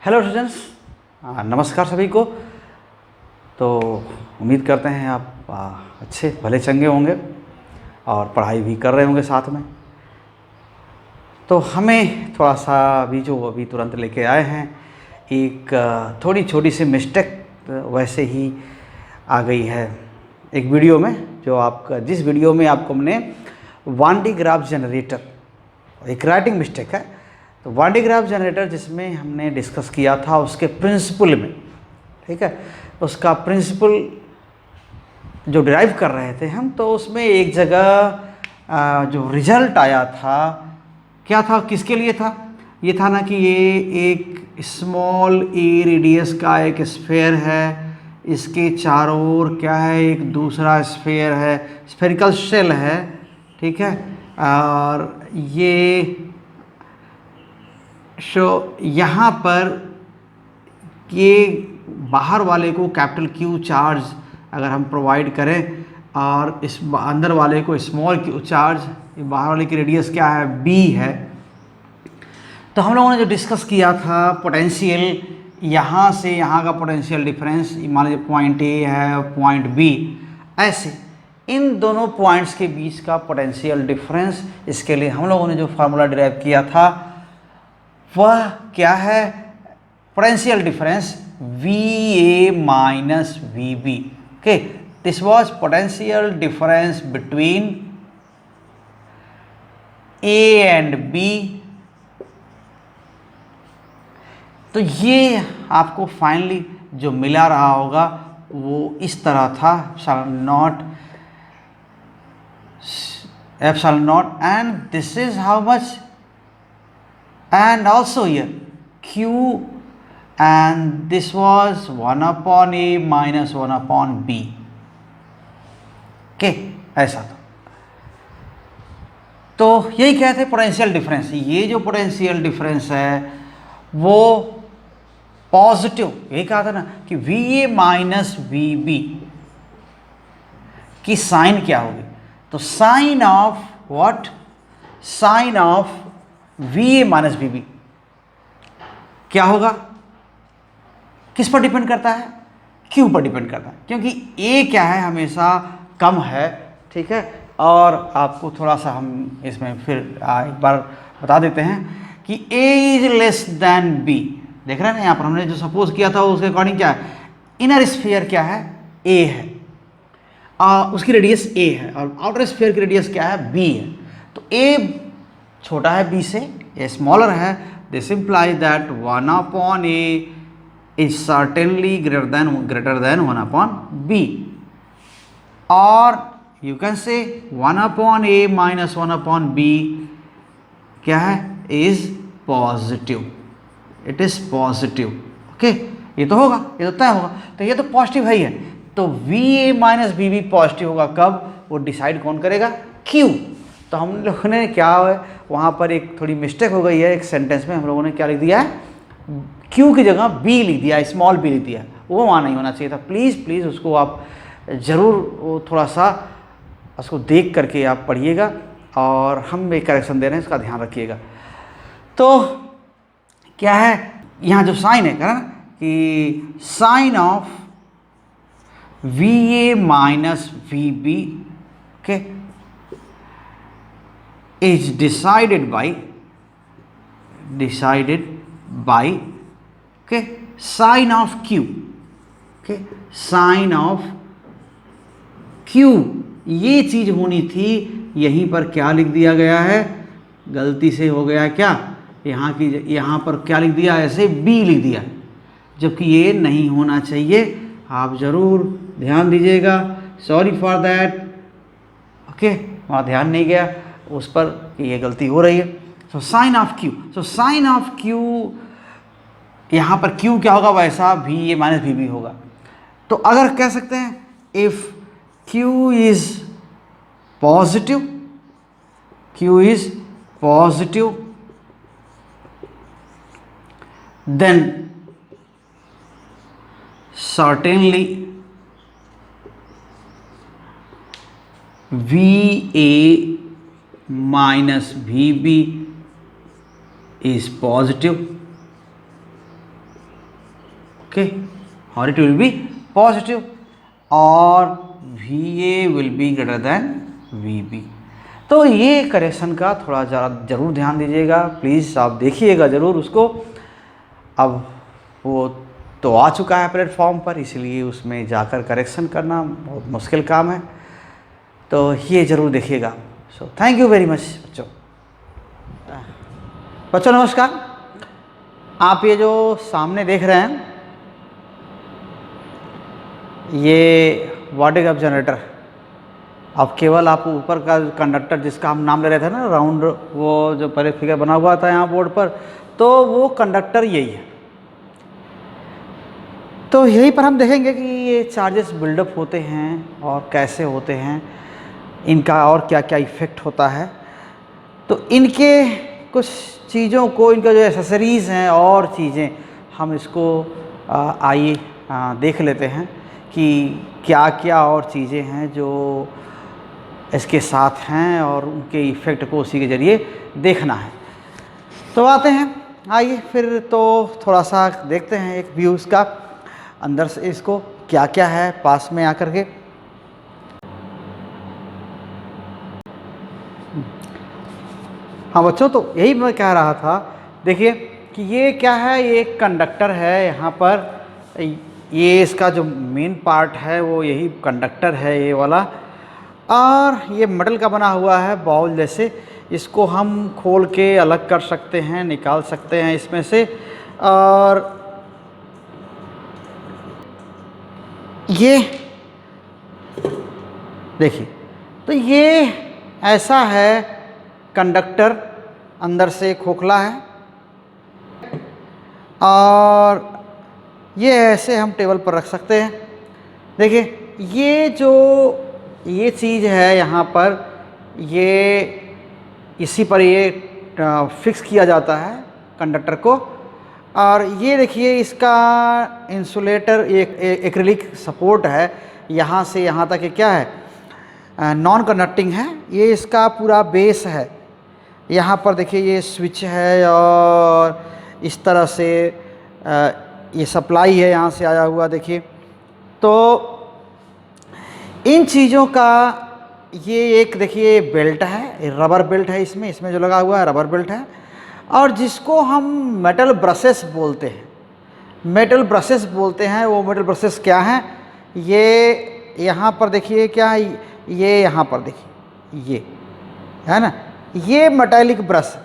Hello students, नमस्कार सभी को। तो उम्मीद करते हैं आप अच्छे भले चंगे होंगे और पढ़ाई भी कर रहे होंगे साथ में। तो हमें थोड़ा सा अभी तुरंत लेके आए हैं एक थोड़ी छोटी सी मिस्टेक वैसे ही आ गई है एक वीडियो में, जिस वीडियो में आपको हमने वान डी ग्राफ जनरेटर, एक राइटिंग मिस्टेक है। तो वान डी ग्राफ जनरेटर जिसमें हमने डिस्कस किया था उसके प्रिंसिपल में, ठीक है, उसका प्रिंसिपल जो डिराइव कर रहे थे हम, तो उसमें एक जगह जो रिजल्ट आया था क्या था, किसके लिए था? ये था ना कि ये एक स्मॉल ए रेडियस का एक स्फेयर है, इसके चारों ओर क्या है, एक दूसरा स्फेयर है, स्फेरिकल शेल है, ठीक है। और ये यहाँ पर ये बाहर वाले को कैपिटल क्यू चार्ज अगर हम प्रोवाइड करें और इस अंदर वाले को स्मॉल क्यू चार्ज, बाहर वाले की रेडियस क्या है, बी है। तो हम लोगों ने जो डिस्कस किया था पोटेंशियल, यहाँ से यहाँ का पोटेंशियल डिफरेंस, मान लीजिए पॉइंट ए है पॉइंट बी, ऐसे इन दोनों पॉइंट्स के बीच का पोटेंशियल डिफरेंस, इसके लिए हम लोगों ने जो फार्मूला डिराइव किया था वह क्या है, potential difference V A minus V B. Okay, this was potential difference between A and B. तो ये आपको फाइनली जो मिला रहा होगा वो इस तरह था, epsilon not and this is how much, and also here q, and this was 1 upon a minus 1 upon b। Okay, ऐसा था। तो यही कहते हैं पोटेंशियल डिफरेंस। ये जो पोटेंशियल डिफरेंस है वो पॉजिटिव, यही कहा था ना कि V A minus V B की साइन क्या होगी, तो sign of what, sign of V A minus V B क्या होगा, किस पर डिपेंड करता है, क्यू पर डिपेंड करता है, क्योंकि ए क्या है, हमेशा कम है, ठीक है। और आपको थोड़ा सा हम इसमें फिर एक बार बता देते हैं कि ए इज लेस देन बी। देख रहे हैं ना, यहाँ पर हमने जो सपोज किया था उसके अकॉर्डिंग क्या है, इनर स्फीयर क्या है, ए है, उसकी रेडियस ए है, और आउटर स्फीयर की रेडियस क्या है, बी है। तो ए छोटा है बी से, ए स्मॉलर है, this implies that 1 upon A is certainly greater than 1 upon B, और you can say 1 upon A minus 1 upon B क्या है, is positive, it is positive. Okay, ये तो होगा, ये तो तय होगा, तो ये तो पॉजिटिव है ही है। तो वी ए माइनस बी भी पॉजिटिव होगा, कब, वो डिसाइड कौन करेगा, क्यू। तो हम लोगों ने क्या है, वहाँ पर एक थोड़ी मिस्टेक हो गई है, एक सेंटेंस में हम लोगों ने क्या लिख दिया है, क्यू की जगह बी लिख दिया, स्मॉल बी लिख दिया, वो वहाँ नहीं होना चाहिए था। प्लीज़ उसको आप ज़रूर वो थोड़ा सा उसको देख करके आप पढ़िएगा, और हम एक करेक्शन दे रहे हैं, इसका ध्यान रखिएगा। तो क्या है, यहाँ जो साइन है ना कि sign of V A minus V B, okay, is decided by okay sine of q, okay sine of q, ये चीज होनी थी, यहीं पर क्या लिख दिया गया है, गलती से हो गया क्या, यहाँ पर क्या लिख दिया, ऐसे b लिख दिया, जबकि ये नहीं होना चाहिए। आप ज़रूर ध्यान दीजिएगा, सॉरी फॉर दैट। ओके, वहाँ ध्यान नहीं गया उस पर कि ये गलती हो रही है। So sign of Q, so sign of Q, यहाँ पर क्यू क्या होगा, वैसा V A minus V B होगा। तो अगर कह सकते हैं if Q is positive, Q is positive, then certainly VA minus VB is positive, okay, और इट विल बी पॉजिटिव, और VA will be greater than VB। तो ये करेक्शन का थोड़ा ज़रूर ध्यान दीजिएगा, प्लीज़ आप देखिएगा ज़रूर उसको। अब वो तो आ चुका है प्लेटफॉर्म पर, इसलिए उसमें जाकर करेक्शन करना बहुत मुश्किल काम है, तो ये ज़रूर देखिएगा। So thank you very much बच्चों। बच्चों नमस्कार, आप ये जो सामने देख रहे हैं ये वाटर गैप जनरेटर, अब केवल आप ऊपर का कंडक्टर जिसका हम नाम ले रहे थे ना राउंड, वो जो पहले फिगर बना हुआ था यहाँ बोर्ड पर, तो वो कंडक्टर यही है। तो यहीं पर हम देखेंगे कि ये चार्जेस बिल्डअप होते हैं और कैसे होते हैं, इनका और क्या क्या इफ़ेक्ट होता है। तो इनके कुछ चीज़ों को, इनका जो एसेसरीज़ हैं और चीज़ें, हम इसको आइए देख लेते हैं कि क्या क्या और चीज़ें हैं जो इसके साथ हैं और उनके इफ़ेक्ट को उसी के ज़रिए देखना है। तो आते हैं, आइए फिर तो थोड़ा सा देखते हैं एक व्यू इसका अंदर से, इसको क्या क्या है पास में आकर के। हाँ बच्चों, तो यही मैं कह रहा था, देखिए कि ये क्या है, ये एक कंडक्टर है यहाँ पर, ये इसका जो मेन पार्ट है वो यही कंडक्टर है ये वाला, और ये मेटल का बना हुआ है बाउल जैसे। इसको हम खोल के अलग कर सकते हैं, निकाल सकते हैं इसमें से। और ये देखिए, तो ये ऐसा है कंडक्टर, अंदर से खोखला है, और ये ऐसे हम टेबल पर रख सकते हैं। देखिए ये जो ये चीज़ है यहाँ पर, ये इसी पर ये फिक्स किया जाता है कंडक्टर को। और ये देखिए इसका इंसुलेटर, एक एक्रिलिक सपोर्ट है, यहाँ से यहाँ तक ये क्या है, नॉन कंडक्टिंग है। ये इसका पूरा बेस है। यहाँ पर देखिए ये स्विच है, और इस तरह से ये सप्लाई है यहाँ से आया हुआ। देखिए तो इन चीज़ों का ये एक देखिए बेल्ट है, रबर बेल्ट है इसमें जो लगा हुआ है रबर बेल्ट है, और जिसको हम मेटल ब्रशेस बोलते हैं। मेटल ब्रशेस बोलते हैं, वो मेटल ब्रशेस क्या हैं, ये यहाँ पर देखिए क्या, ये यहाँ पर देखिए ये है ना, ये मेटालिक ब्रश।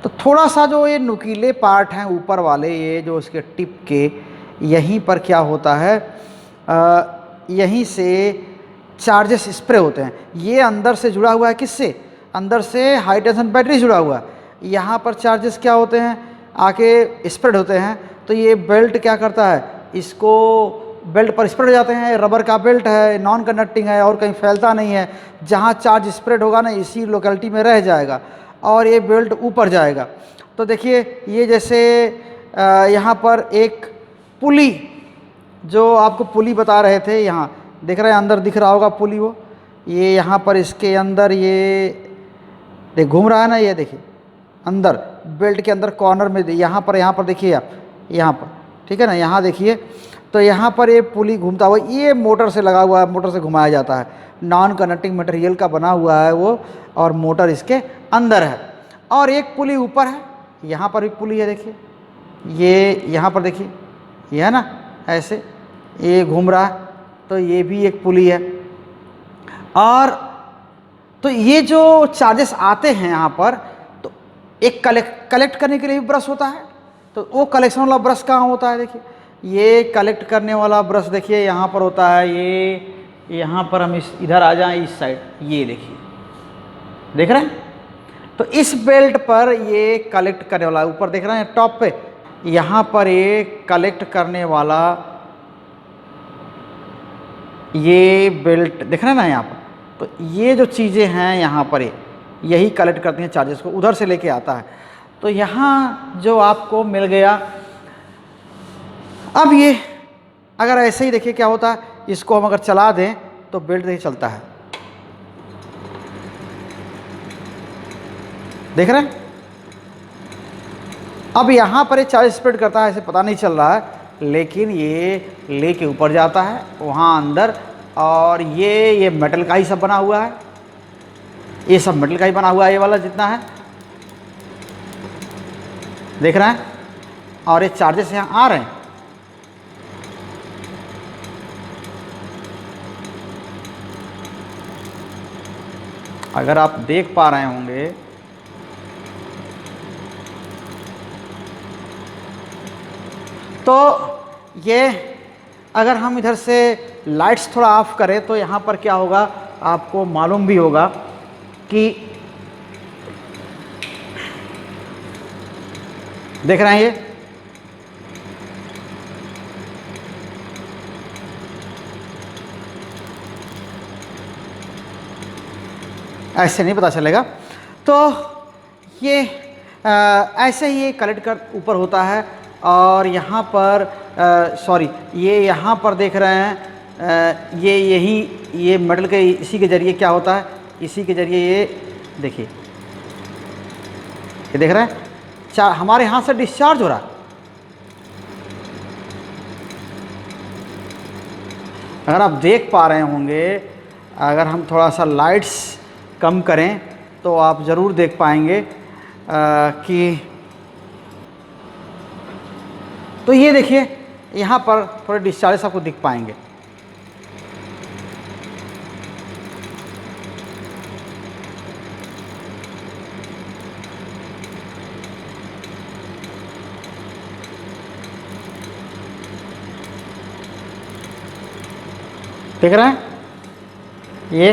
तो थोड़ा सा जो ये नुकीले पार्ट हैं ऊपर वाले, ये जो इसके टिप के यहीं पर क्या होता है, यहीं से चार्जेस स्प्रे होते हैं। ये अंदर से जुड़ा हुआ है, किससे, अंदर से हाई टेंशन बैटरी जुड़ा हुआ है। यहाँ पर चार्जेस क्या होते हैं, आके स्प्रेड होते हैं। तो ये बेल्ट क्या करता है, इसको बेल्ट पर स्प्रेड हो जाते हैं। रबर का बेल्ट है, नॉन कंडक्टिंग है और कहीं फैलता नहीं है। जहाँ चार्ज स्प्रेड होगा ना, इसी लोकेलिटी में रह जाएगा और ये बेल्ट ऊपर जाएगा। तो देखिए ये जैसे यहाँ पर एक पुली, जो आपको पुली बता रहे थे, यहाँ दिख रहा है, अंदर दिख रहा होगा पुली, वो ये यहाँ पर इसके अंदर ये देख घूम रहा है ना, ये देखिए अंदर बेल्ट के अंदर कॉर्नर में, यहाँ पर देखिए आप, यहाँ पर ठीक है ना, यहाँ देखिए। तो यहाँ पर ये पुली घूमता हुआ, ये मोटर से लगा हुआ है, मोटर से घुमाया जाता है। नॉन कंडक्टिंग मटेरियल का बना हुआ है वो, और मोटर इसके अंदर है। और एक पुली ऊपर है, यहाँ पर भी पुली है, देखिए ये यहाँ पर देखिए, ये है ना ऐसे, ये घूम रहा है, तो ये भी एक पुली है। और तो ये जो चार्जेस आते हैं यहाँ पर, तो एक कलेक्ट करने के लिए भी ब्रश होता है। तो वो कलेक्शन वाला ब्रश कहाँ होता है, देखिए ये कलेक्ट करने वाला ब्रश देखिए यहाँ पर होता है। ये यहाँ पर हम इधर आ जाएं, इस साइड, ये देखिए, देख रहे हैं। तो इस बेल्ट पर ये कलेक्ट करने वाला, ऊपर देख रहे हैं टॉप पे, यहाँ पर ये कलेक्ट करने वाला ये बेल्ट देख रहे हैं ना यहाँ पर। तो ये जो चीज़ें हैं यहाँ पर, यही कलेक्ट करती हैं चार्जेस को, उधर से लेके आता है। तो यहाँ जो आपको मिल गया। अब ये अगर ऐसे ही देखिए क्या होता है, इसको हम अगर चला दें तो बेल्ट नहीं चलता है, देख रहे हैं। अब यहाँ पर ये चार्ज स्प्रेड करता है, ऐसे पता नहीं चल रहा है, लेकिन ये लेके ऊपर जाता है वहाँ अंदर, और ये मेटल का ही सब बना हुआ है, ये सब मेटल का ही बना हुआ है, ये वाला जितना है देख रहे हैं, और ये चार्जेस यहाँ आ रहे हैं। अगर आप देख पा रहे होंगे तो ये, अगर हम इधर से लाइट्स थोड़ा ऑफ करें तो यहाँ पर क्या होगा आपको मालूम भी होगा कि देख रहे हैं ये ऐसे नहीं पता चलेगा। तो ये ऐसे ही ये कलेक्ट कर ऊपर होता है, और यहाँ पर सॉरी ये यहाँ पर देख रहे हैं ये यही ये मेटल के इसी के ज़रिए क्या होता है, इसी के ज़रिए ये देखिए, ये देख रहे हैं हमारे हाथ से डिस्चार्ज हो रहा है। अगर आप देख पा रहे होंगे, अगर हम थोड़ा सा लाइट्स कम करें तो आप ज़रूर देख पाएंगे कि तो ये देखिए यहाँ पर थोड़े डिस्चार्जेस आपको दिख पाएंगे। देख रहे हैं ये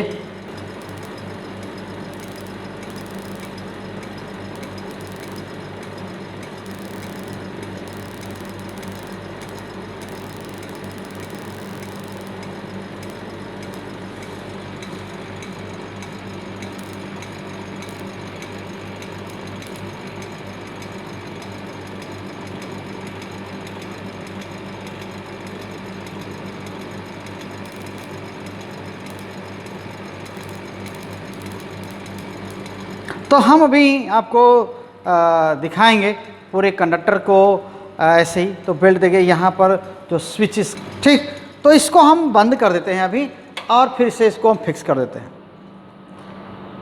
तो हम अभी आपको दिखाएंगे पूरे कंडक्टर को ऐसे ही। तो बेल्ट देखिए यहाँ पर जो स्विचेस, ठीक, तो इसको हम बंद कर देते हैं अभी, और फिर से इसको हम फिक्स कर देते हैं।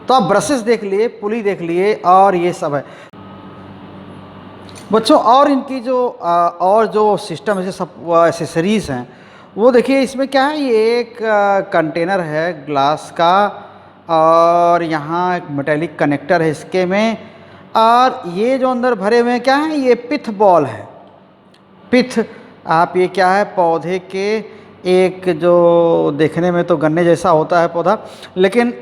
तो आप ब्रशेस देख लिए, पुली देख लिए, और ये सब है बच्चों। और इनकी जो और जो सिस्टम है, सब एसेसरीज़ हैं, वो देखिए इसमें क्या है, ये एक कंटेनर है ग्लास का, और यहाँ एक मेटेलिक कनेक्टर है इसके में, और ये जो अंदर भरे हुए हैं क्या है, ये पिथ बॉल है। पिथ आप ये क्या है, पौधे के एक जो देखने में तो गन्ने जैसा होता है पौधा, लेकिन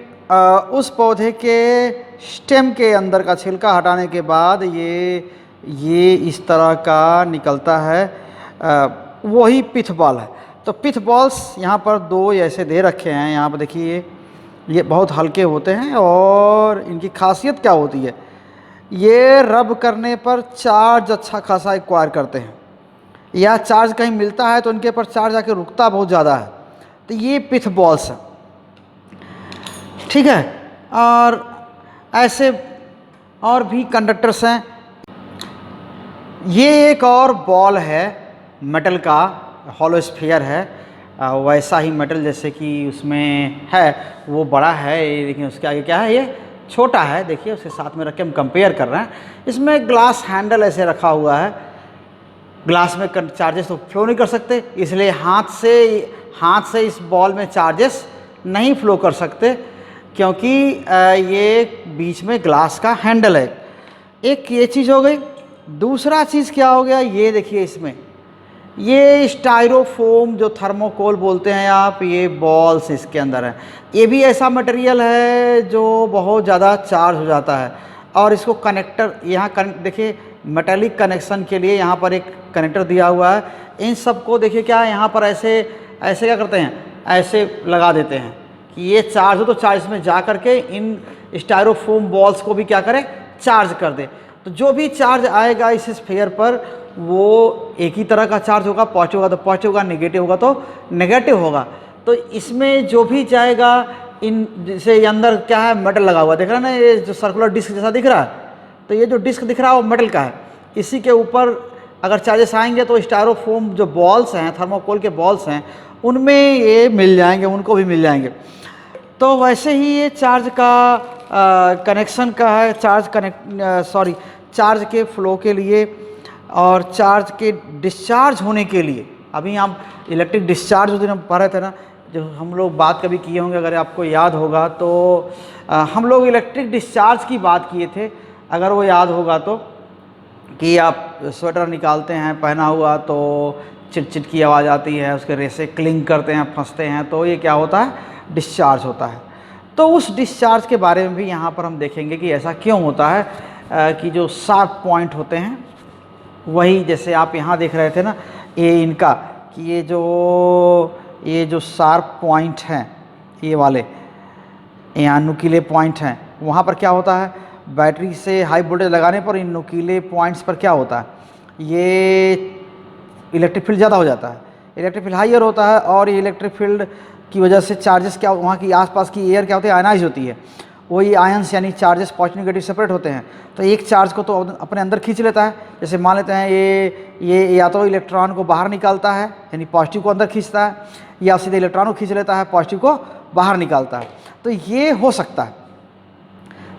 उस पौधे के स्टेम के अंदर का छिलका हटाने के बाद ये इस तरह का निकलता है, वही पिथ बॉल है। तो पिथ बॉल्स यहाँ पर दो ऐसे दे रखे हैं, यहाँ पर देखिए ये बहुत हल्के होते हैं, और इनकी खासियत क्या होती है, ये रब करने पर चार्ज अच्छा खासा एक्वायर करते हैं, या चार्ज कहीं मिलता है तो इनके पर चार्ज आके रुकता बहुत ज़्यादा है। तो ये पिथ बॉल्स हैं, ठीक है। और ऐसे और भी कंडक्टर्स हैं। ये एक और बॉल है मेटल का, हॉलो स्फीयर है, वैसा ही मेटल जैसे कि उसमें है, वो बड़ा है, लेकिन उसके आगे क्या है, ये छोटा है। देखिए उसके साथ में रख के हम कंपेयर कर रहे हैं। इसमें ग्लास हैंडल ऐसे रखा हुआ है, ग्लास में चार्जेस तो फ्लो नहीं कर सकते, इसलिए हाथ से इस बॉल में चार्जेस नहीं फ्लो कर सकते, क्योंकि ये बीच में ग्लास का हैंडल है। एक ये चीज़ हो गई। दूसरा चीज़ क्या हो गया, ये देखिए इसमें ये स्टाइरोफोम जो थर्मोकोल बोलते हैं आप, ये बॉल्स इसके अंदर है। ये भी ऐसा मटेरियल है जो बहुत ज़्यादा चार्ज हो जाता है, और इसको कनेक्टर यहाँ देखिए मेटेलिक कनेक्शन के लिए यहाँ पर एक कनेक्टर दिया हुआ है। इन सब को देखिए क्या यहाँ पर ऐसे क्या करते हैं, ऐसे लगा देते हैं कि ये चार्ज हो तो चार्ज में जा करके इन स्टाइरोफोम बॉल्स को भी क्या करे, चार्ज कर दे। तो जो भी चार्ज आएगा इस स्फीयर पर वो एक ही तरह का चार्ज होगा, पॉजिटिव होगा तो पॉजिटिव होगा, नेगेटिव होगा तो नेगेटिव होगा। तो इसमें जो भी जाएगा, इन जैसे अंदर क्या है, मेटल लगा हुआ, देख रहा है ना, ये जो सर्कुलर डिस्क जैसा दिख रहा है, तो ये जो डिस्क दिख रहा है वो मेटल का है। इसी के ऊपर अगर चार्जेस आएंगे तो स्टायरोफोम जो बॉल्स हैं, थर्मोकोल के बॉल्स हैं, उनमें ये मिल जाएंगे, उनको भी मिल जाएंगे। तो वैसे ही ये चार्ज का कनेक्शन का है, चार्ज के फ्लो के लिए और चार्ज के डिस्चार्ज होने के लिए। अभी हम इलेक्ट्रिक डिस्चार्ज उस दिन हम पढ़ रहे थे ना, जो हम लोग बात कभी किए होंगे, अगर आपको याद होगा तो हम लोग इलेक्ट्रिक डिस्चार्ज की बात किए थे, अगर वो याद होगा तो, कि आप स्वेटर निकालते हैं पहना हुआ तो चिट की आवाज़ आती है, उसके रेसे क्लिंग करते हैं, फंसते हैं, तो ये क्या होता है, डिस्चार्ज होता है। तो उस डिस्चार्ज के बारे में भी यहाँ पर हम देखेंगे कि ऐसा क्यों होता है कि जो शार्प पॉइंट होते हैं, वही जैसे आप यहाँ देख रहे थे ना, ये इनका कि ये जो शार्प पॉइंट हैं, ये वाले यहाँ नुकीले पॉइंट हैं, वहाँ पर क्या होता है, बैटरी से हाई वोल्टेज लगाने पर इन नुकीले पॉइंट्स पर क्या होता है, ये इलेक्ट्रिक फील्ड ज़्यादा हो जाता है, इलेक्ट्रिक फील्ड हाइयर होता है, और ये इलेक्ट्रिक फील्ड की वजह से चार्जेस क्या, वहाँ की आसपास की एयर क्या होती है, आयनाइज होती है। वही आयंस यानी चार्जेस पॉजिटिव नेगेटिव सेपरेट होते हैं, तो एक चार्ज को तो अपने अंदर खींच लेता है। जैसे मान लेते हैं ये या तो इलेक्ट्रॉन को बाहर निकालता है, यानी पॉजिटिव को अंदर खींचता है, या सीधे इलेक्ट्रॉन को खींच लेता है, पॉजिटिव को बाहर निकालता है। तो ये हो सकता है।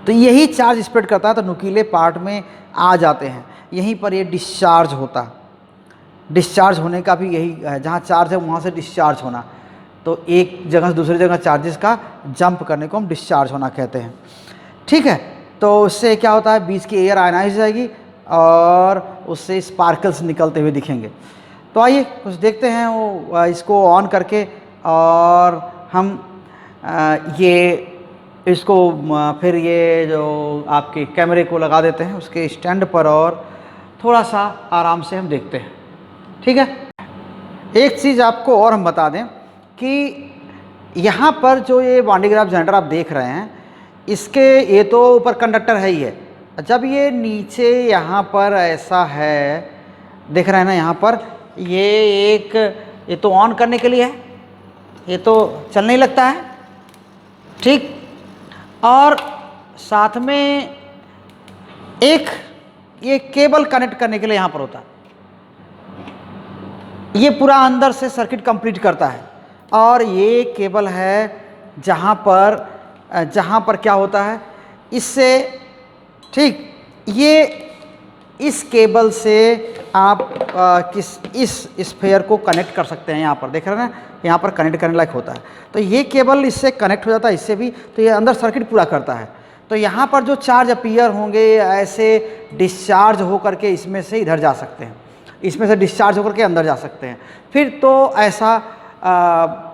तो यही चार्ज स्प्रेड करता है, तो नुकीले पार्ट में आ जाते हैं, यहीं पर ये डिस्चार्ज होता है। डिस्चार्ज होने का भी यही है, जहाँ चार्ज है वहाँ से डिस्चार्ज होना। तो एक जगह से दूसरी जगह चार्जेस का जंप करने को हम डिस्चार्ज होना कहते हैं। ठीक है, तो उससे क्या होता है, बीच की एयर आयनाइज जाएगी और उससे स्पार्कल्स निकलते हुए दिखेंगे। तो आइए कुछ देखते हैं वो इसको ऑन करके, और हम इसको फिर ये जो आपके कैमरे को लगा देते हैं उसके स्टैंड पर, और थोड़ा सा आराम से हम देखते हैं। ठीक है, एक चीज़ आपको और हम बता दें कि यहाँ पर जो ये वान डे ग्राफ जनरेटर आप देख रहे हैं, इसके ये तो ऊपर कंडक्टर है ही है। जब ये नीचे यहाँ पर ऐसा है, देख रहे हैं ना, यहाँ पर ये तो ऑन करने के लिए है, ये तो चलने ही लगता है। ठीक, और साथ में ये केबल कनेक्ट करने के लिए यहाँ पर होता है। ये पूरा अंदर से सर्किट कंप्लीट करता है, और ये केबल है जहाँ पर क्या होता है, इससे ठीक इस केबल से आप इस स्फीयर को कनेक्ट कर सकते हैं। यहाँ पर देख रहे हैं ना, यहाँ पर कनेक्ट करने लायक होता है। तो ये केबल इससे कनेक्ट हो जाता है, इससे भी, तो ये अंदर सर्किट पूरा करता है। तो यहाँ पर जो चार्ज अपीयर होंगे, ऐसे डिस्चार्ज होकर के इसमें से इधर जा सकते हैं, इसमें से डिस्चार्ज होकर के अंदर जा सकते हैं। फिर तो ऐसा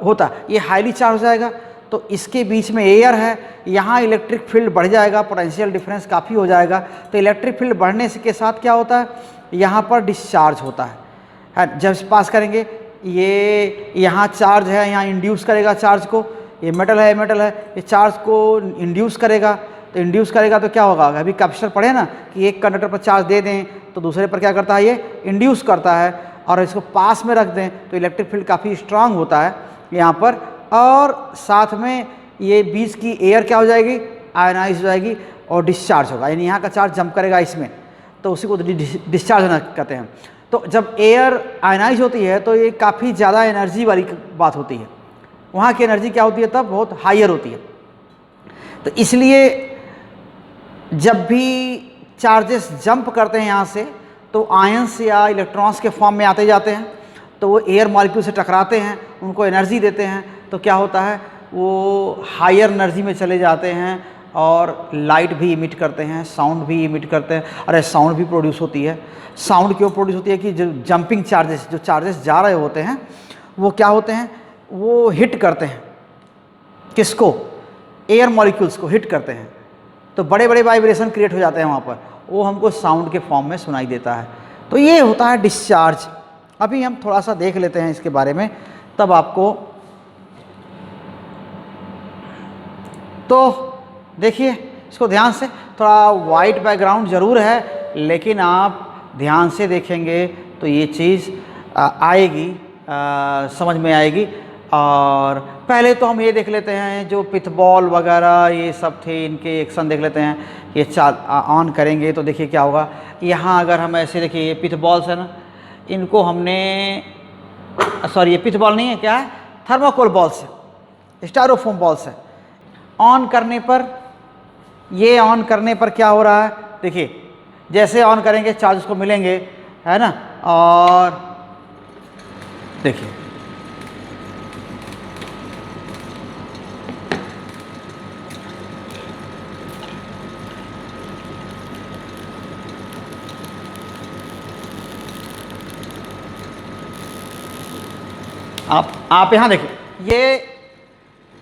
होता, ये हाईली चार्ज हो जाएगा, तो इसके बीच में एयर है, यहाँ इलेक्ट्रिक फील्ड बढ़ जाएगा, पोटेंशियल डिफरेंस काफ़ी हो जाएगा। तो इलेक्ट्रिक फील्ड बढ़ने के साथ क्या होता है, यहाँ पर डिस्चार्ज होता है। जब पास करेंगे, ये यहाँ चार्ज है, यहाँ इंड्यूस करेगा चार्ज को, ये मेटल है, ये चार्ज को इंड्यूस करेगा। तो इंड्यूस करेगा तो क्या होगा, अभी कैपेसिटर पढ़े ना कि एक कंडक्टर पर चार्ज दे दें तो दूसरे पर क्या करता है, ये इंड्यूस करता है, और इसको पास में रख दें तो इलेक्ट्रिक फील्ड काफ़ी स्ट्रांग होता है यहाँ पर। और साथ में ये बीच की एयर क्या हो जाएगी, आयनाइज हो जाएगी और डिस्चार्ज होगा, यानी यहाँ का चार्ज जंप करेगा इसमें, तो उसी को डिस्चार्ज होना कहते हैं। तो जब एयर आयनाइज होती है तो ये काफ़ी ज़्यादा एनर्जी वाली बात होती है, वहाँ की एनर्जी क्या होती है, तब बहुत हायर होती है। तो इसलिए जब भी चार्जेस जंप करते हैं यहाँ से, तो आयंस या इलेक्ट्रॉन्स के फॉर्म में आते जाते हैं, तो वो एयर मॉलिक्यूल से टकराते हैं, उनको एनर्जी देते हैं, तो क्या होता है, वो हायर एनर्जी में चले जाते हैं और लाइट भी इमिट करते हैं, साउंड भी इमिट करते हैं। अरे साउंड भी प्रोड्यूस होती है। साउंड क्यों प्रोड्यूस होती है कि जो जंपिंग चार्जेस, जो चार्जेस जा रहे होते हैं, वो क्या होते हैं, वो हिट करते हैं, किसको, एयर मॉलिक्यूल्स को हिट करते हैं, तो बड़े बड़े वाइब्रेशन क्रिएट हो जाते हैं वहाँ पर, वो हमको साउंड के फॉर्म में सुनाई देता है। तो ये होता है डिस्चार्ज। अभी हम थोड़ा सा देख लेते हैं इसके बारे में, तब आपको, तो देखिए इसको ध्यान से, थोड़ा वाइट बैकग्राउंड ज़रूर है, लेकिन आप ध्यान से देखेंगे तो ये चीज़ आएगी, समझ में आएगी। और पहले तो हम ये देख लेते हैं जो पिथबॉल वगैरह ये सब थे, इनके एक्शन देख लेते हैं। ये ऑन करेंगे तो देखिए क्या होगा। यहाँ अगर हम ऐसे देखिए, ये पिथबॉल्स है ना, इनको हमने, सॉरी ये पिथबॉल नहीं है, क्या है, थर्माकोल बॉल्स है, स्टायरोफोम बॉल्स है। ऑन करने पर, ये ऑन करने पर क्या हो रहा है, देखिए जैसे ऑन करेंगे चार्ज उसको मिलेंगे, है ना। और देखिए आप यहाँ देखिए, ये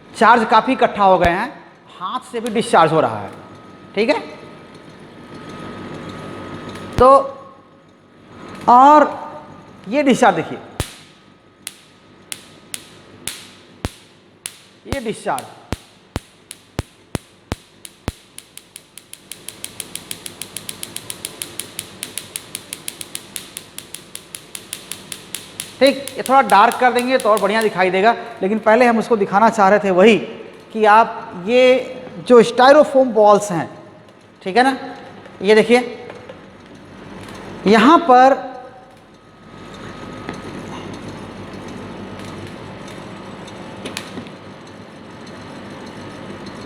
चार्ज काफ़ी इकट्ठा हो गए हैं, हाथ से भी डिस्चार्ज हो रहा है, ठीक है। तो और ये डिस्चार्ज देखिए, ये डिस्चार्ज, ठीक। ये थोड़ा डार्क कर देंगे तो और बढ़िया दिखाई देगा, लेकिन पहले हम उसको दिखाना चाह रहे थे वही कि आप ये जो स्टायरोफोम बॉल्स हैं, ठीक है ना, ये देखिए यहाँ पर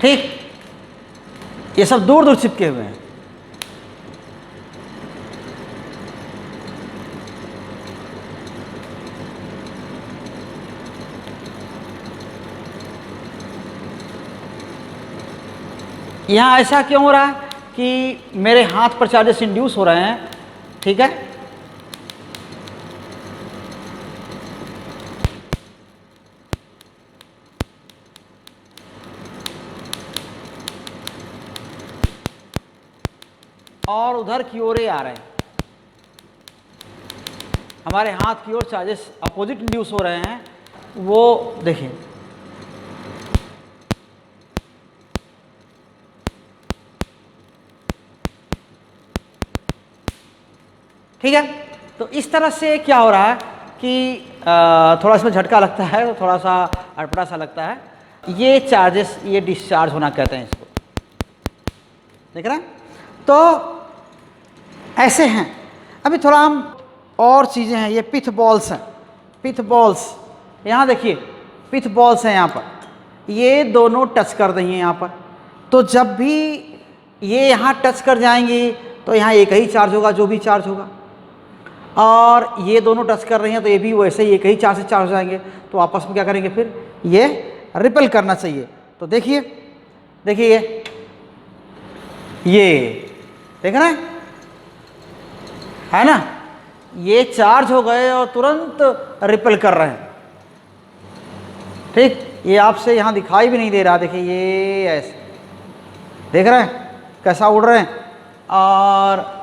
ठीक, ये सब दूर दूर चिपके हुए हैं। यहाँ ऐसा क्यों हो रहा है कि मेरे हाथ पर चार्जेस इंड्यूस हो रहे हैं, ठीक है। और उधर की ओर आ रहे हैं, हमारे हाथ की ओर चार्जेस अपोजिट इंड्यूस हो रहे हैं, वो देखिए ठीक है। तो इस तरह से क्या हो रहा है कि थोड़ा इसमें झटका लगता है, तो थोड़ा सा अटपटा सा लगता है। ये चार्जेस, ये डिस्चार्ज होना कहते हैं इसको, देख रहे हैं। तो ऐसे हैं। अभी थोड़ा हम और चीज़ें हैं, ये पिथ बॉल्स हैं, पिथ बॉल्स, यहाँ देखिए पिथ बॉल्स हैं, यहाँ पर ये दोनों टच कर देंगे यहाँ पर, तो जब भी ये यहाँ टच कर जाएंगी तो यहाँ एक ही चार्ज होगा, जो भी चार्ज होगा, और ये दोनों टच कर रही हैं तो ये भी वैसे ही एक ही चार्ज से चार्ज हो जाएंगे, तो आपस में क्या करेंगे, फिर ये रिपेल करना चाहिए। तो देखिए देखिए ये देख रहे हैं, है ना, ये चार्ज हो गए और तुरंत रिपेल कर रहे हैं, ठीक। ये आपसे यहाँ दिखाई भी नहीं दे रहा, देखिए ये ऐसे देख रहे हैं कैसा उड़ रहे हैं। और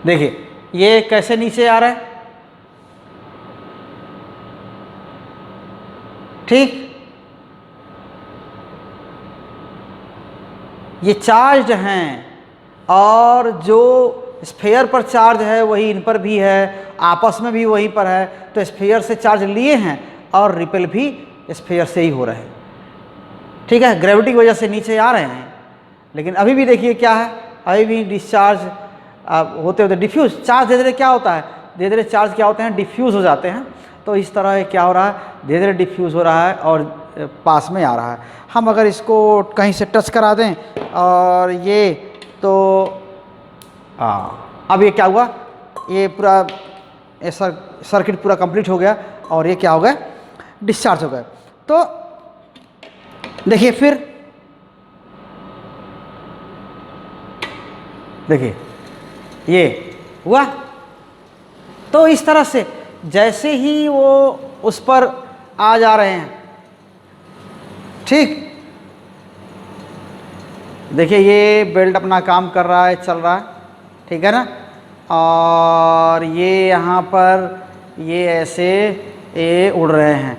देखिए ये कैसे नीचे आ रहा है, ठीक। ये चार्ज हैं, और जो स्फीयर पर चार्ज है वही इन पर भी है, आपस में भी वहीं पर है, तो स्फीयर से चार्ज लिए हैं और रिपेल भी स्फीयर से ही हो रहे हैं, ठीक है। ग्रेविटी की वजह से नीचे आ रहे हैं, लेकिन अभी भी देखिए क्या है, अभी भी डिस्चार्ज होते होते डिफ्यूज़, चार्ज धीरे धीरे क्या होता है, धीरे धीरे चार्ज क्या होते हैं, डिफ्यूज़ हो जाते हैं। तो इस तरह क्या हो रहा है, धीरे धीरे डिफ्यूज़ हो रहा है और पास में आ रहा है। हम अगर इसको कहीं से टच करा दें और ये, तो अब ये क्या हुआ, ये पूरा सर्किट पूरा कंप्लीट हो गया और ये क्या हो गया, डिस्चार्ज हो गया। तो देखिए फिर देखिए ये हुआ। तो इस तरह से जैसे ही वो उस पर आ जा रहे हैं, ठीक, देखिए ये बेल्ट अपना काम कर रहा है, चल रहा है, ठीक है ना। और ये यहाँ पर ये ऐसे ये उड़ रहे हैं,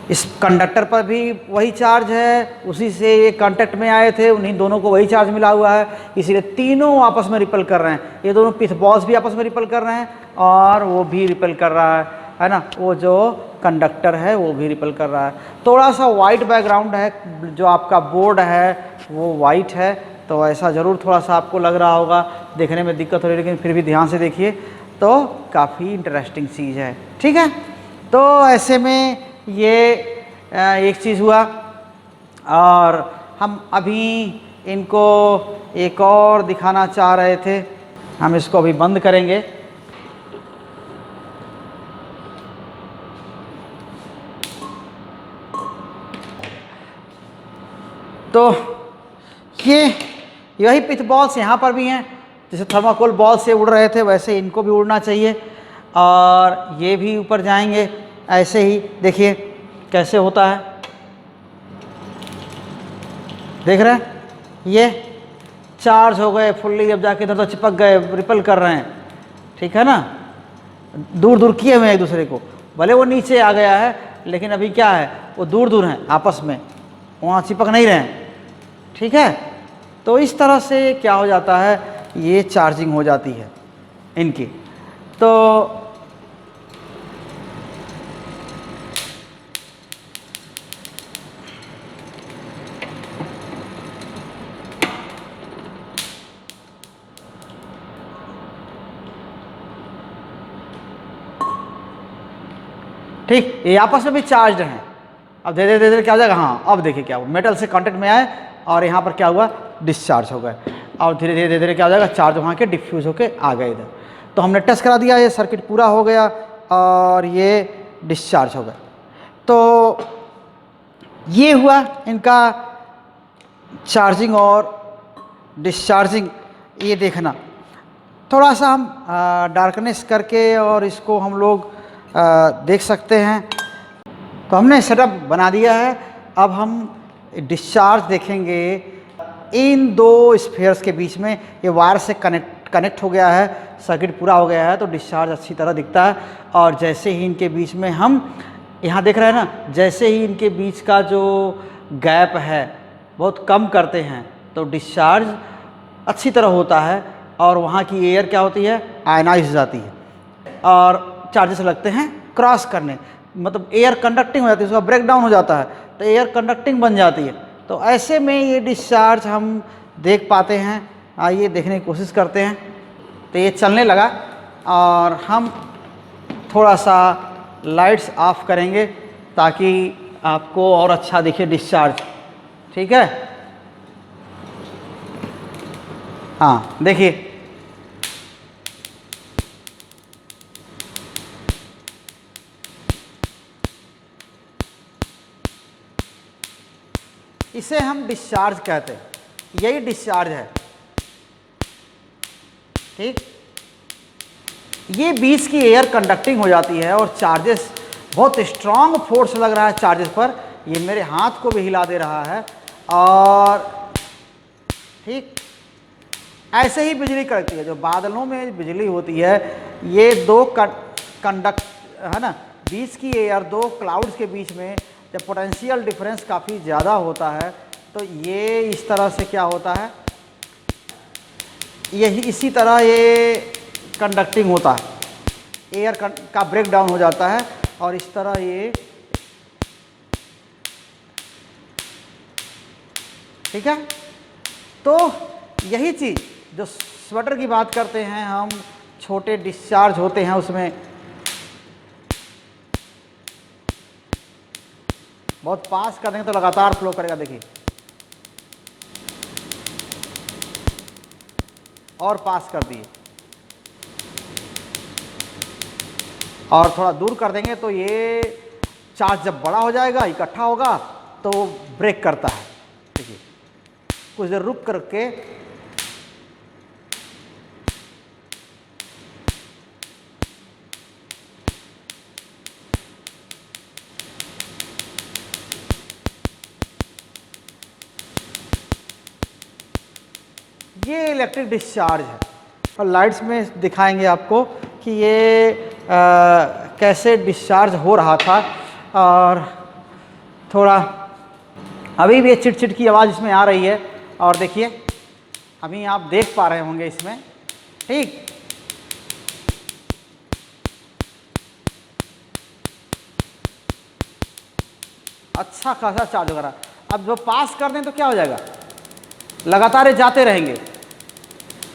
इस कंडक्टर पर भी वही चार्ज है, उसी से ये कांटेक्ट में आए थे, उन्हीं दोनों को वही चार्ज मिला हुआ है, इसीलिए तीनों आपस में रिपल कर रहे हैं। ये दोनों पिथ बॉल्स भी आपस में रिपल कर रहे हैं और वो भी रिपल कर रहा है ना, वो जो कंडक्टर है वो भी रिपल कर रहा है। थोड़ा सा वाइट बैकग्राउंड है, जो आपका बोर्ड है वो वाइट है, तो ऐसा ज़रूर थोड़ा सा आपको लग रहा होगा, देखने में दिक्कत हो रही है, लेकिन फिर भी ध्यान से देखिए तो काफ़ी इंटरेस्टिंग चीज़ है। ठीक है, तो ऐसे में ये एक चीज़ हुआ। और हम अभी इनको एक और दिखाना चाह रहे थे, हम इसको अभी बंद करेंगे। तो ये यही पिथ बॉल्स यहाँ पर भी हैं, जैसे थर्माकोल बॉल से उड़ रहे थे वैसे इनको भी उड़ना चाहिए, और ये भी ऊपर जाएंगे ऐसे ही। देखिए कैसे होता है, देख रहे हैं, ये चार्ज हो गए फुल्ली, अब जाके इधर तो चिपक गए, रिपल कर रहे हैं। ठीक है ना, दूर दूर किए हुए हैं एक दूसरे को, भले वो नीचे आ गया है लेकिन अभी क्या है, वो दूर दूर हैं आपस में, वहाँ चिपक नहीं रहे हैं। ठीक है, तो इस तरह से क्या हो जाता है, ये चार्जिंग हो जाती है इनकी। तो ठीक, ये आपस में भी चार्ज हैं। अब धीरे धीरे क्या हो जाएगा, हाँ अब देखिए क्या हुआ, मेटल से कांटेक्ट में आए और यहाँ पर क्या हुआ, डिस्चार्ज हो गए, और धीरे धीरे धीरे क्या हो जाएगा, चार्ज वहाँ के डिफ्यूज होके आ गए इधर। तो हमने टेस्ट करा दिया, ये सर्किट पूरा हो गया और ये डिस्चार्ज हो गए। तो ये हुआ इनका चार्जिंग और डिस्चार्जिंग। ये देखना, थोड़ा सा हम डार्कनेस करके और इसको हम लोग देख सकते हैं। तो हमने सेटअप बना दिया है, अब हम डिस्चार्ज देखेंगे इन दो स्फीयर्स के बीच में। ये वायर से कनेक्ट हो गया है, सर्किट पूरा हो गया है, तो डिस्चार्ज अच्छी तरह दिखता है। और जैसे ही इनके बीच में हम यहाँ देख रहे हैं ना, जैसे ही इनके बीच का जो गैप है बहुत कम करते हैं तो डिस्चार्ज अच्छी तरह होता है, और वहाँ की एयर क्या होती है, आयनाइज हो जाती है, और चार्जेस लगते हैं क्रॉस करने, मतलब एयर कंडक्टिंग हो जाती है, उसका ब्रेक डाउन हो जाता है तो एयर कंडक्टिंग बन जाती है। तो ऐसे में ये डिस्चार्ज हम देख पाते हैं। आइए देखने की कोशिश करते हैं। तो ये चलने लगा, और हम थोड़ा सा लाइट्स ऑफ करेंगे ताकि आपको और अच्छा दिखे डिस्चार्ज। ठीक है, हाँ देखिए, इसे हम डिस्चार्ज कहते हैं, यही डिस्चार्ज है। ठीक, ये बीच की एयर कंडक्टिंग हो जाती है और चार्जेस, बहुत स्ट्रांग फोर्स लग रहा है चार्जेस पर, ये मेरे हाथ को भी हिला दे रहा है। और ठीक ऐसे ही बिजली कड़कती है, जो बादलों में बिजली होती है, ये दो कंडक्ट है ना, बीच की एयर, दो क्लाउड्स के बीच में जब पोटेंशियल डिफरेंस काफ़ी ज़्यादा होता है तो ये इस तरह से क्या होता है, यही इसी तरह ये कंडक्टिंग होता है, एयर का ब्रेक डाउन हो जाता है और इस तरह ये, ठीक है। तो यही चीज़ जो स्वेटर की बात करते हैं हम, छोटे डिस्चार्ज होते हैं उसमें, बहुत पास कर देंगे तो लगातार फ्लो करेगा, देखिए, और पास कर दिए, और थोड़ा दूर कर देंगे तो ये चार्ज जब बड़ा हो जाएगा, इकट्ठा होगा तो ब्रेक करता है। देखिए, कुछ देर रुक करके ये इलेक्ट्रिक डिस्चार्ज है, और लाइट्स में दिखाएंगे आपको कि ये कैसे डिस्चार्ज हो रहा था। और थोड़ा अभी भी चिट की आवाज़ इसमें आ रही है, और देखिए अभी आप देख पा रहे होंगे इसमें, ठीक। अच्छा खासा चार्ज हो रहा है। अब जो पास कर दें तो क्या हो जाएगा, लगातार जाते रहेंगे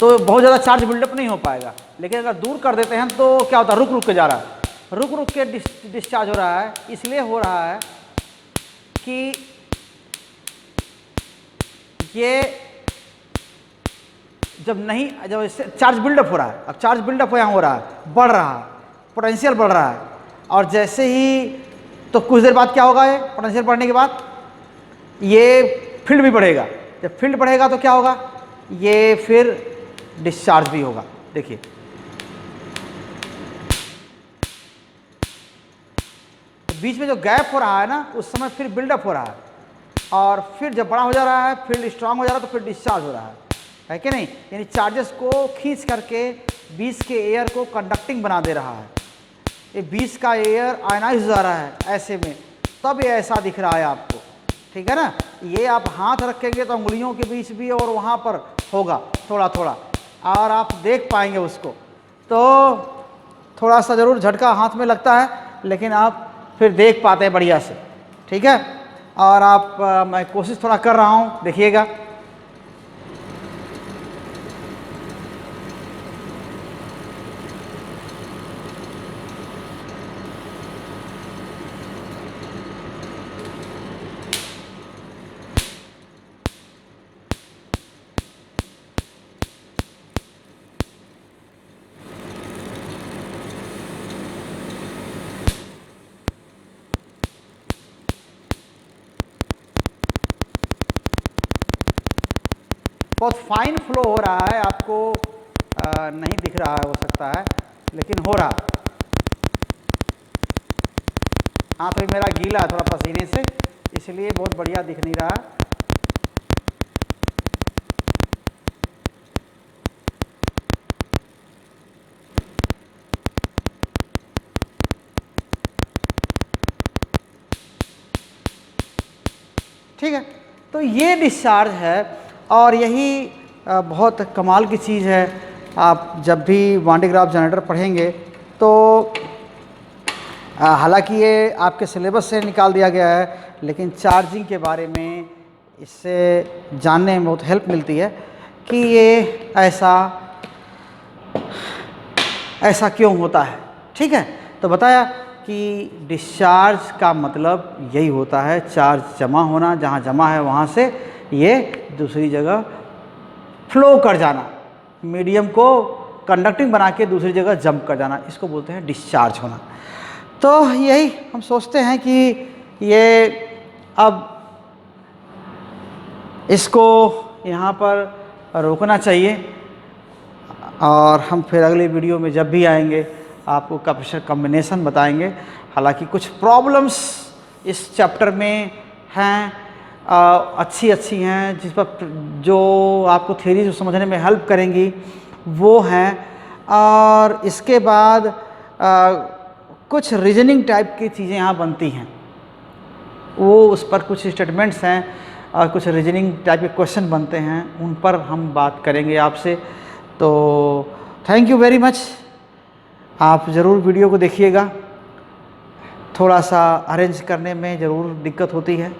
तो बहुत ज़्यादा चार्ज बिल्डअप नहीं हो पाएगा। लेकिन अगर दूर कर देते हैं तो क्या होता है, रुक रुक के जा रहा है, रुक रुक के डिस्चार्ज हो रहा है। इसलिए हो रहा है कि ये जब इससे चार्ज बिल्डअप हो रहा है, अब चार्ज बिल्डअप यहाँ हो रहा है, बढ़ रहा है, पोटेंशियल बढ़ रहा है, और जैसे ही तो कुछ देर बाद क्या होगा, ये पोटेंशियल बढ़ने के बाद ये फील्ड भी बढ़ेगा। जब फील्ड बढ़ेगा तो क्या होगा, ये फिर डिस्चार्ज भी होगा। देखिए तो बीच में जो गैप हो रहा है ना, उस समय फिर बिल्डअप हो रहा है, और फिर जब बड़ा हो जा रहा है, फील्ड स्ट्रांग हो जा रहा है, तो फिर डिस्चार्ज हो रहा है कि नहीं। यानी चार्जेस को खींच करके बीच के एयर को कंडक्टिंग बना दे रहा है। ये बीच का एयर आयनाइज हो जा रहा है ऐसे में, तब ये ऐसा दिख रहा है आपको, ठीक है ना। ये आप हाथ रखेंगे तो उंगलियों के बीच भी और वहाँ पर होगा थोड़ा थोड़ा, और आप देख पाएंगे उसको। तो थोड़ा सा ज़रूर झटका हाथ में लगता है, लेकिन आप फिर देख पाते हैं बढ़िया से, ठीक है। और आप मैं कोशिश थोड़ा कर रहा हूँ, देखिएगा। बहुत फाइन फ्लो हो रहा है, आपको नहीं दिख रहा है हो सकता है, लेकिन हो रहा। हाथ भी मेरा गीला है थोड़ा पसीने से, इसलिए बहुत बढ़िया दिख नहीं रहा। ठीक है, तो ये डिस्चार्ज है, और यही बहुत कमाल की चीज़ है। आप जब भी वान डे ग्राफ जनरेटर पढ़ेंगे तो हालांकि ये आपके सिलेबस से निकाल दिया गया है, लेकिन चार्जिंग के बारे में इससे जानने में बहुत हेल्प मिलती है कि ये ऐसा क्यों होता है। ठीक है, तो बताया कि डिस्चार्ज का मतलब यही होता है, चार्ज जमा होना, जहाँ जमा है वहाँ से ये दूसरी जगह फ्लो कर जाना, मीडियम को कंडक्टिंग बना के दूसरी जगह जंप कर जाना, इसको बोलते हैं डिस्चार्ज होना। तो यही हम सोचते हैं कि ये अब इसको यहाँ पर रोकना चाहिए, और हम फिर अगले वीडियो में जब भी आएंगे आपको कैपेसिटर कॉम्बिनेशन बताएंगे। हालांकि कुछ प्रॉब्लम्स इस चैप्टर में हैं, अच्छी हैं, जिस पर जो आपको थ्योरी जो समझने में हेल्प करेंगी वो हैं, और इसके बाद कुछ रीजनिंग टाइप की चीज़ें यहाँ बनती हैं, वो उस पर कुछ स्टेटमेंट्स हैं और कुछ रीजनिंग टाइप के क्वेश्चन बनते हैं, उन पर हम बात करेंगे आपसे। तो थैंक यू वेरी मच, आप ज़रूर वीडियो को देखिएगा। थोड़ा सा अरेंज करने में ज़रूर दिक्कत होती है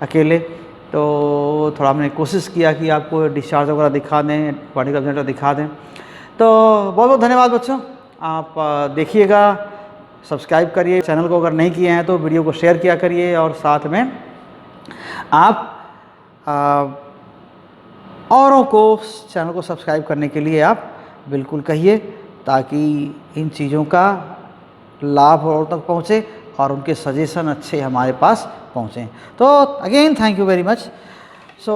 अकेले, तो थोड़ा हमने कोशिश किया कि आपको डिस्चार्ज वगैरह दिखा दें, बॉडी का जनरेटर दिखा दें। तो बहुत बहुत धन्यवाद बच्चों, आप देखिएगा, सब्सक्राइब करिए चैनल को, अगर नहीं किए हैं तो वीडियो को शेयर किया करिए, और साथ में आप औरों को चैनल को सब्सक्राइब करने के लिए आप बिल्कुल कहिए, ताकि इन चीज़ों का लाभ और तक पहुँचे और उनके सजेशन अच्छे हमारे पास पहुँचें। तो again thank you very much. So